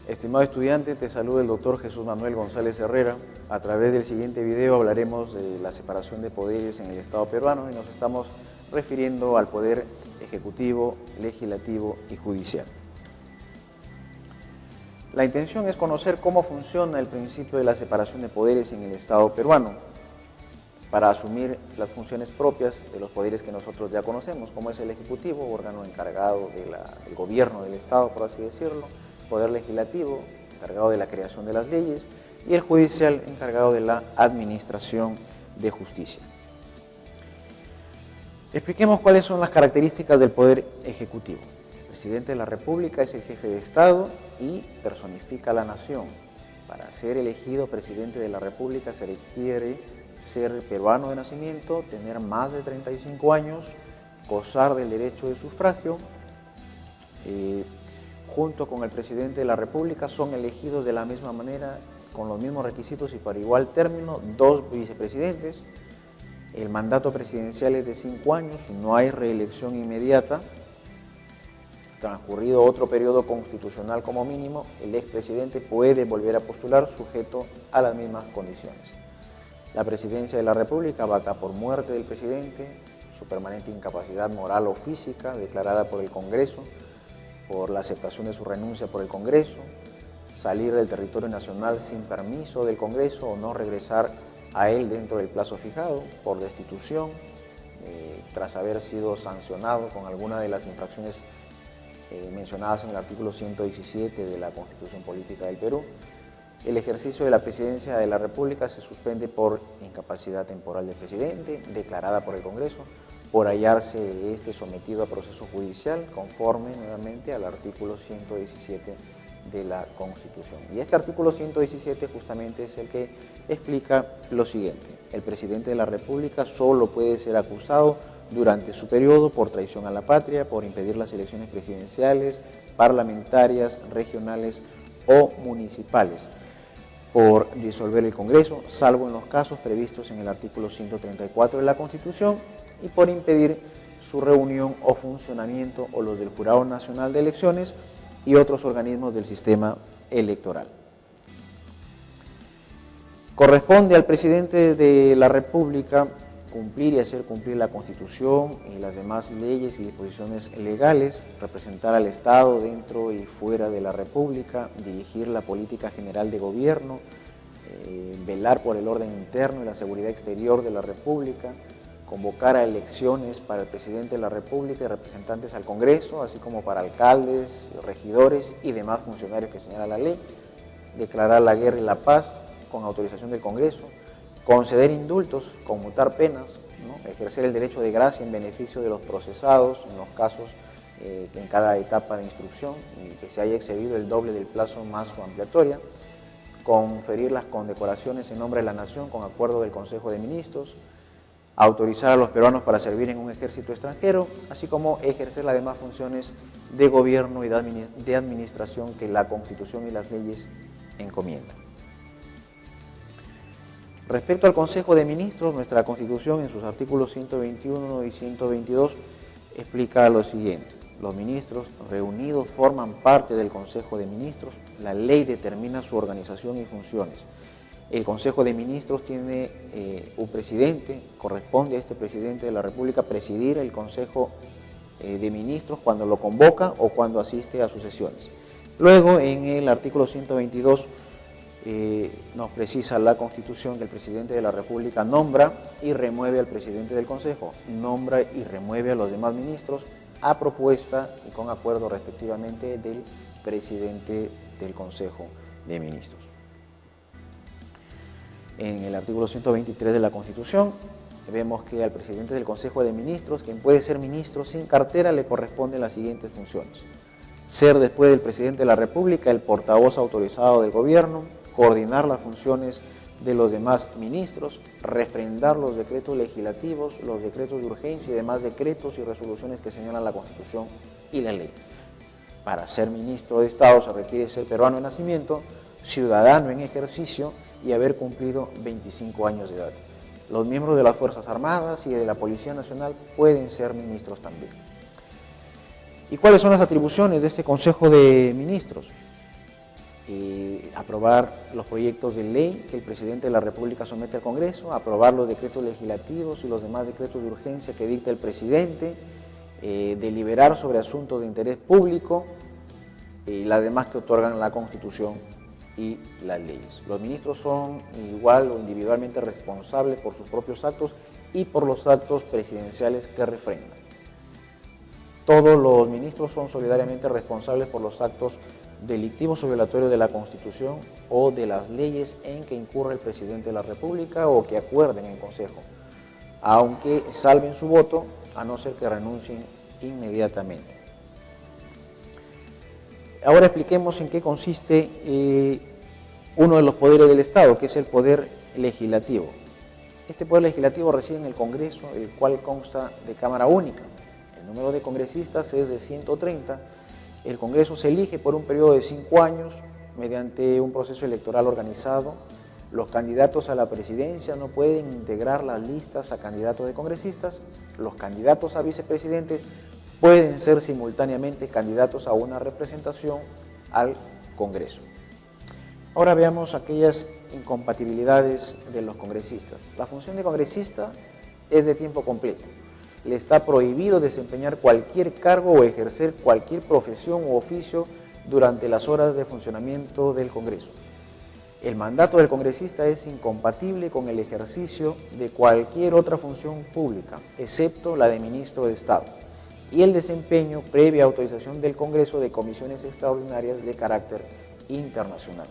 Estimado estudiante, te saluda el doctor Jesús Manuel González Herrera. A través del siguiente video hablaremos de la separación de poderes en el Estado peruano y nos estamos refiriendo al poder ejecutivo, legislativo y judicial. La intención es conocer cómo funciona el principio de la separación de poderes en el Estado peruano para asumir las funciones propias de los poderes que nosotros ya conocemos, como es el ejecutivo, órgano encargado del gobierno del Estado, por así decirlo, poder legislativo, encargado de la creación de las leyes, y el judicial, encargado de la administración de justicia. Expliquemos cuáles son las características del poder ejecutivo. El presidente de la República es el jefe de Estado y personifica a la nación. Para ser elegido presidente de la República se requiere ser peruano de nacimiento, tener más de 35 años, gozar del derecho de sufragio. Junto con el presidente de la República son elegidos de la misma manera, con los mismos requisitos y por igual término, 2 vicepresidentes. El mandato presidencial es de 5 años, no hay reelección inmediata. Transcurrido otro periodo constitucional como mínimo, el expresidente puede volver a postular sujeto a las mismas condiciones. La presidencia de la República vaca por muerte del presidente, su permanente incapacidad moral o física declarada por el Congreso, por la aceptación de su renuncia por el Congreso, salir del territorio nacional sin permiso del Congreso o no regresar a él dentro del plazo fijado, por destitución, tras haber sido sancionado con alguna de las infracciones mencionadas en el artículo 117 de la Constitución Política del Perú. El ejercicio de la presidencia de la República se suspende por incapacidad temporal del presidente, declarada por el Congreso, por hallarse este sometido a proceso judicial, conforme nuevamente al artículo 117 de la Constitución. Y este artículo 117 justamente es el que explica lo siguiente: el presidente de la República solo puede ser acusado durante su periodo por traición a la patria, por impedir las elecciones presidenciales, parlamentarias, regionales o municipales, por disolver el Congreso, salvo en los casos previstos en el artículo 134 de la Constitución, y por impedir su reunión o funcionamiento o los del Jurado Nacional de Elecciones y otros organismos del sistema electoral. Corresponde al presidente de la República cumplir y hacer cumplir la Constitución y las demás leyes y disposiciones legales, representar al Estado dentro y fuera de la República, dirigir la política general de gobierno, velar por el orden interno y la seguridad exterior de la República, convocar a elecciones para el presidente de la República y representantes al Congreso, así como para alcaldes, regidores y demás funcionarios que señala la ley, declarar la guerra y la paz con autorización del Congreso, conceder indultos, conmutar penas, ¿no? Ejercer el derecho de gracia en beneficio de los procesados en los casos que en cada etapa de instrucción y que se haya excedido el doble del plazo más su ampliatoria, conferir las condecoraciones en nombre de la nación con acuerdo del Consejo de Ministros, autorizar a los peruanos para servir en un ejército extranjero, así como ejercer las demás funciones de gobierno y de administración que la Constitución y las leyes encomiendan. Respecto al Consejo de Ministros, nuestra Constitución en sus artículos 121 y 122 explica lo siguiente: los ministros reunidos forman parte del Consejo de Ministros, la ley determina su organización y funciones. El Consejo de Ministros tiene un presidente, corresponde a este presidente de la República presidir el Consejo de Ministros cuando lo convoca o cuando asiste a sus sesiones. Luego, en el artículo 122, nos precisa la Constitución que el presidente de la República nombra y remueve al presidente del Consejo, nombra y remueve a los demás ministros a propuesta y con acuerdo respectivamente del presidente del Consejo de Ministros. En el artículo 123 de la Constitución vemos que al presidente del Consejo de Ministros, quien puede ser ministro sin cartera, le corresponden las siguientes funciones: ser después del presidente de la República el portavoz autorizado del gobierno, coordinar las funciones de los demás ministros, refrendar los decretos legislativos, los decretos de urgencia y demás decretos y resoluciones que señalan la Constitución y la ley. Para ser ministro de Estado se requiere ser peruano de nacimiento, ciudadano en ejercicio y haber cumplido 25 años de edad. Los miembros de las Fuerzas Armadas y de la Policía Nacional pueden ser ministros también. ¿Y cuáles son las atribuciones de este Consejo de Ministros? aprobar los proyectos de ley que el presidente de la República somete al Congreso, aprobar los decretos legislativos y los demás decretos de urgencia que dicta el presidente, deliberar sobre asuntos de interés público y las demás que otorgan la Constitución y las leyes. Los ministros son igual o individualmente responsables por sus propios actos y por los actos presidenciales que refrendan. Todos los ministros son solidariamente responsables por los actos delictivos o violatorios de la Constitución o de las leyes en que incurre el presidente de la República o que acuerden en Consejo, aunque salven su voto, a no ser que renuncien inmediatamente. Ahora expliquemos en qué consiste uno de los poderes del Estado, que es el poder legislativo. Este poder legislativo reside en el Congreso, el cual consta de Cámara Única. El número de congresistas es de 130. El Congreso se elige por un periodo de 5 años mediante un proceso electoral organizado. Los candidatos a la presidencia no pueden integrar las listas a candidatos de congresistas. Los candidatos a vicepresidente pueden ser simultáneamente candidatos a una representación al Congreso. Ahora veamos aquellas incompatibilidades de los congresistas. La función de congresista es de tiempo completo. Le está prohibido desempeñar cualquier cargo o ejercer cualquier profesión u oficio durante las horas de funcionamiento del Congreso. El mandato del congresista es incompatible con el ejercicio de cualquier otra función pública, excepto la de ministro de Estado, y el desempeño previa autorización del Congreso de comisiones extraordinarias de carácter internacional.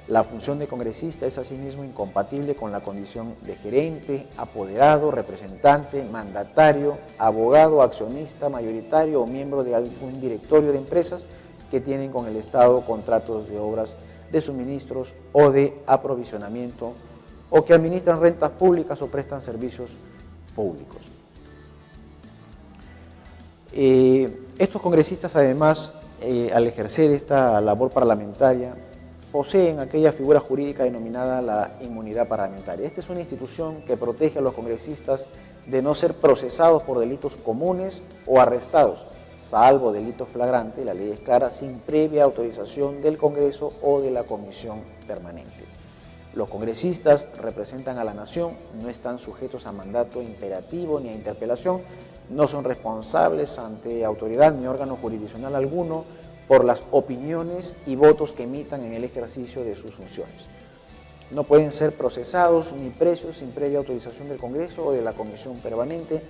La función de congresista es asimismo incompatible con la condición de gerente, apoderado, representante, mandatario, abogado, accionista mayoritario o miembro de algún directorio de empresas que tienen con el Estado contratos de obras de suministros o de aprovisionamiento o que administran rentas públicas o prestan servicios públicos. Estos congresistas además, al ejercer esta labor parlamentaria, poseen aquella figura jurídica denominada la inmunidad parlamentaria. Esta es una institución que protege a los congresistas de no ser procesados por delitos comunes o arrestados, salvo delito flagrante, la ley es clara, sin previa autorización del Congreso o de la Comisión Permanente. Los congresistas representan a la nación, no están sujetos a mandato imperativo ni a interpelación, no son responsables ante autoridad ni órgano jurisdiccional alguno por las opiniones y votos que emitan en el ejercicio de sus funciones. No pueden ser procesados ni presos sin previa autorización del Congreso o de la Comisión Permanente,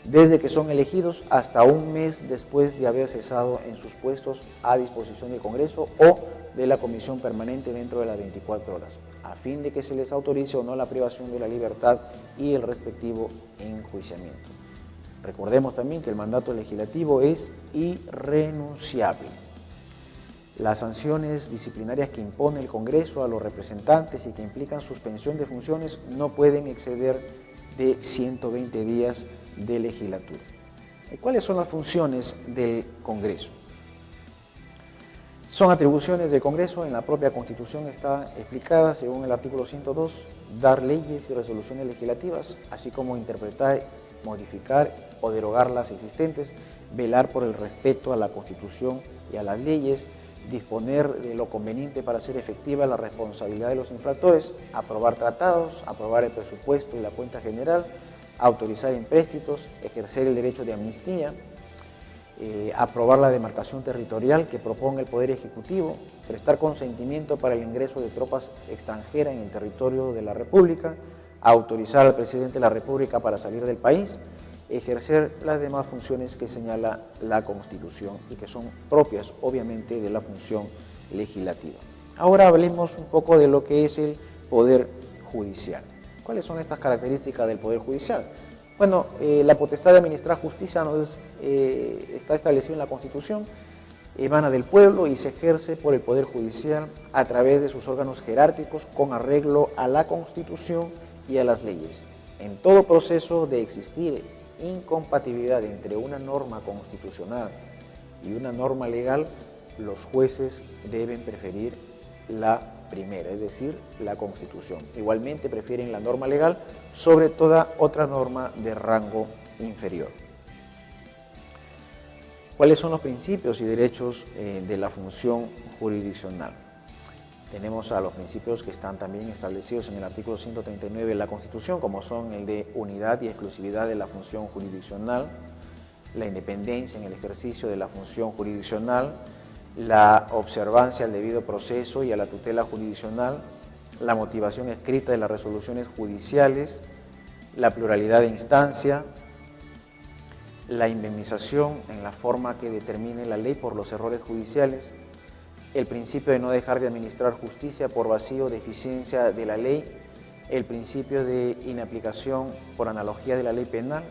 desde que son elegidos hasta un mes después de haber cesado en sus puestos a disposición del Congreso o de la Comisión Permanente dentro de las 24 horas, a fin de que se les autorice o no la privación de la libertad y el respectivo enjuiciamiento. Recordemos también que el mandato legislativo es irrenunciable. Las sanciones disciplinarias que impone el Congreso a los representantes y que implican suspensión de funciones no pueden exceder de 120 días de legislatura. ¿Cuáles son las funciones del Congreso? Son atribuciones del Congreso, en la propia Constitución está explicada, según el artículo 102, dar leyes y resoluciones legislativas, así como interpretar, modificar o derogar las existentes, velar por el respeto a la Constitución y a las leyes, disponer de lo conveniente para hacer efectiva la responsabilidad de los infractores, aprobar tratados, aprobar el presupuesto y la cuenta general, autorizar empréstitos, ejercer el derecho de amnistía, aprobar la demarcación territorial que proponga el Poder Ejecutivo, prestar consentimiento para el ingreso de tropas extranjeras en el territorio de la República, autorizar al presidente de la República para salir del país, ejercer las demás funciones que señala la Constitución y que son propias, obviamente, de la función legislativa. Ahora hablemos un poco de lo que es el Poder Judicial. ¿Cuáles son estas características del Poder Judicial? Bueno, la potestad de administrar justicia está establecida en la Constitución, emana del pueblo y se ejerce por el Poder Judicial a través de sus órganos jerárquicos con arreglo a la Constitución y a las leyes. En todo proceso de existir incompatibilidad entre una norma constitucional y una norma legal, los jueces deben preferir la primera, es decir, la Constitución. Igualmente prefieren la norma legal sobre toda otra norma de rango inferior. ¿Cuáles son los principios y derechos de la función jurisdiccional? Tenemos a los principios que están también establecidos en el artículo 139 de la Constitución, como son el de unidad y exclusividad de la función jurisdiccional, la independencia en el ejercicio de la función jurisdiccional, la observancia al debido proceso y a la tutela jurisdiccional, la motivación escrita de las resoluciones judiciales, la pluralidad de instancia, la indemnización en la forma que determine la ley por los errores judiciales, el principio de no dejar de administrar justicia por vacío o deficiencia de la ley, el principio de inaplicación por analogía de la ley penal,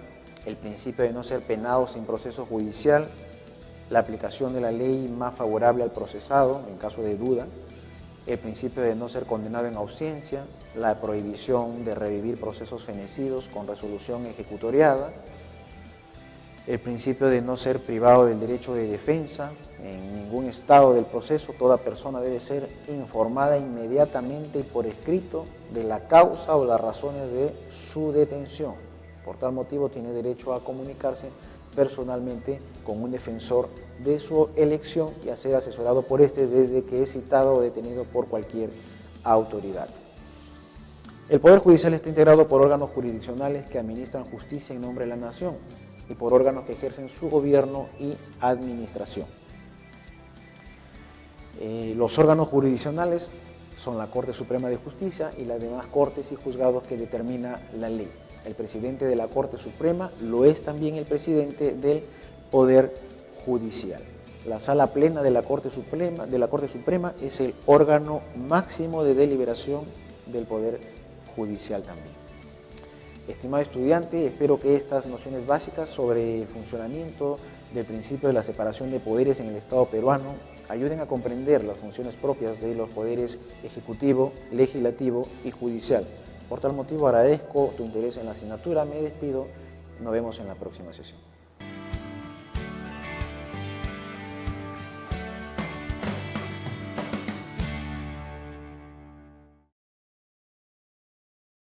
el principio de no ser penado sin proceso judicial, la aplicación de la ley más favorable al procesado en caso de duda, el principio de no ser condenado en ausencia, la prohibición de revivir procesos fenecidos con resolución ejecutoriada, el principio de no ser privado del derecho de defensa. En ningún estado del proceso toda persona debe ser informada inmediatamente y por escrito de la causa o las razones de su detención. Por tal motivo tiene derecho a comunicarse personalmente con un defensor de su elección y a ser asesorado por este desde que es citado o detenido por cualquier autoridad. El Poder Judicial está integrado por órganos jurisdiccionales que administran justicia en nombre de la nación y por órganos que ejercen su gobierno y administración. Los órganos jurisdiccionales son la Corte Suprema de Justicia y las demás cortes y juzgados que determina la ley. El presidente de la Corte Suprema lo es también el presidente del Poder Judicial. La Sala Plena de la Corte Suprema es el órgano máximo de deliberación del Poder Judicial también. Estimado estudiante, espero que estas nociones básicas sobre el funcionamiento del principio de la separación de poderes en el Estado peruano ayuden a comprender las funciones propias de los poderes ejecutivo, legislativo y judicial. Por tal motivo agradezco tu interés en la asignatura, me despido, nos vemos en la próxima sesión.